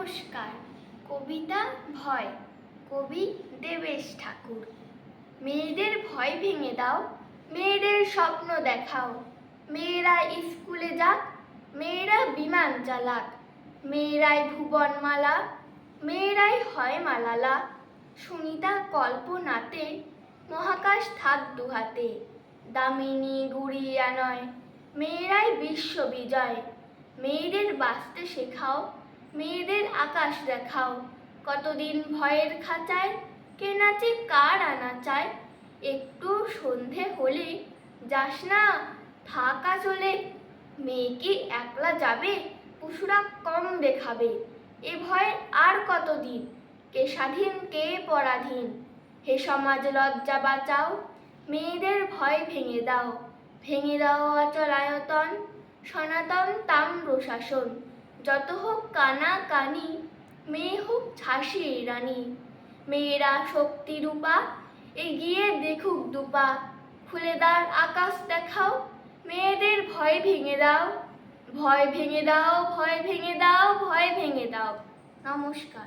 নমস্কার। কবিতা ভয়, কবি দেবেশ ঠাকুর। মেয়েদের ভয় ভেঙে দাও, মেয়েদের স্বপ্ন দেখাও। মেয়েরা স্কুলে যাক, মেয়েরা বিমান চালাক। মেয়েরাই ভুবনমালা, মেয়েরাই হয় মালালা। সুনিতা কল্পনাতে মহাকাশ থাক দুহাতে। দামিনী গুড়িয়া নয়, মেয়েরাই বিশ্ববিজয়। মেয়েদের বাঁচতে শেখাও, মেয়েদের আকাশ দেখাও। কতদিন ভয়ের খাঁচায়, কে নাচে কার আনাচায়। একটু সন্ধে হলে যাস না, থাকা চলে। মেয়ে কি একলা যাবে, পশুরা কম দেখাবে। এ ভয় আর কতদিন, কে স্বাধীন কে পরাধীন। হে সমাজ লজ্জা বাঁচাও, মেয়েদের ভয় ভেঙে দাও। ভেঙে দাও অচলায়তন, সনাতন তাম্র শাসন। যত হোক কানা কানি, মেয়ে হোক ঝাঁসির রানী। মেয়েরা শক্তি রূপা, এগিয়ে দেখুক দুপা। খুলে দ্বার আকাশ দেখাও, মেয়েদের ভয় ভেঙে দাও। ভয় ভেঙে দাও, ভয় ভেঙে দাও, ভয় ভেঙে দাও। নমস্কার।